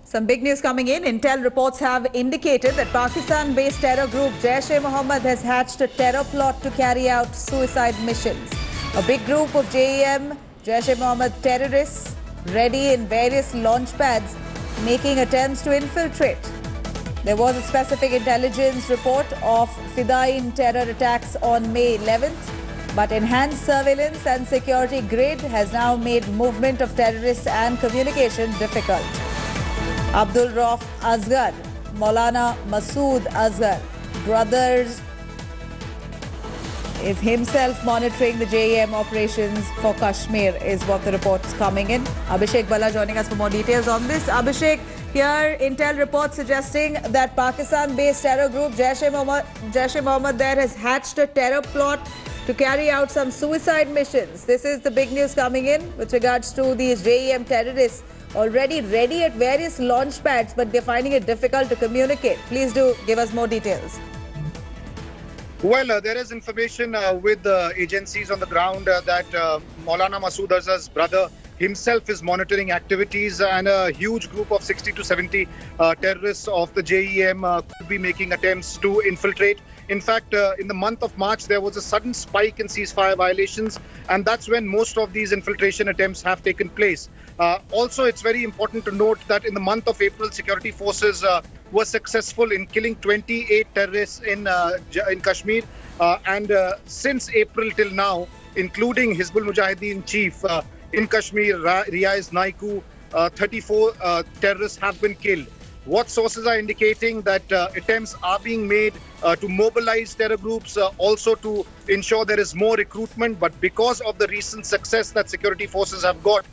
Some big news coming in. Intel reports have indicated that Pakistan-based terror group Jaish-e-Mohammed has hatched a terror plot to carry out suicide missions. A big group of JEM, Jaish-e-Mohammed terrorists, ready in various launch pads, making attempts to infiltrate. There was a specific intelligence report of Fidain terror attacks on May 11th, but enhanced surveillance and security grid has now made movement of terrorists and communication difficult. Abdul Rauf Asghar, Maulana Masood Asghar, brothers, is himself monitoring the JEM operations for Kashmir, is what the report's coming in. Abhishek Bala joining us for more details on this. Abhishek, here Intel reports suggesting that Pakistan-based terror group Jaish-e-Mohammed there has hatched a terror plot to carry out some suicide missions. This is the big news coming in with regards to these JEM terrorists already ready at various launch pads, but they're finding it difficult to communicate. Please do give us more details. Well, there is information with the agencies on the ground that Maulana Masood Asghar's brother himself is monitoring activities, and a huge group of 60 to 70 terrorists of the JEM could be making attempts to infiltrate. In fact, in the month of March, there was a sudden spike in ceasefire violations, and that's when most of these infiltration attempts have taken place. Also, it's very important to note that in the month of April, security forces were successful in killing 28 terrorists in Kashmir. And since April till now, including Hizbul Mujahideen chief in Kashmir, Riaz Naiku, 34 terrorists have been killed. What sources are indicating that attempts are being made to mobilize terror groups, also to ensure there is more recruitment. But because of the recent success that security forces have got,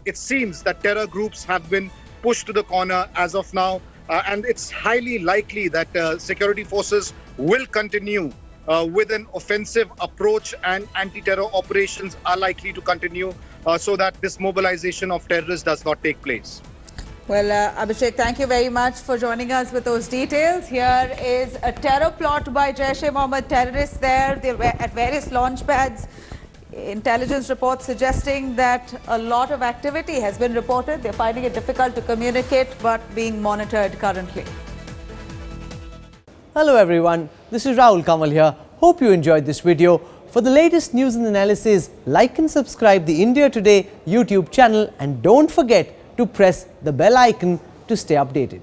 it seems that terror groups have been pushed to the corner as of now. And it's highly likely that security forces will continue with an offensive approach, and anti-terror operations are likely to continue so that this mobilization of terrorists does not take place. Well, Abhishek, thank you very much for joining us with those details. Here is a terror plot by Jaish-e-Mohammed terrorists there. They were at various launch pads. Intelligence reports suggesting that a lot of activity has been reported. They're finding it difficult to communicate, but being monitored currently. Hello everyone, this is Rahul Kamal here. Hope you enjoyed this video. For the latest news and analysis, like and subscribe the India Today YouTube channel, and don't forget to press the bell icon to stay updated.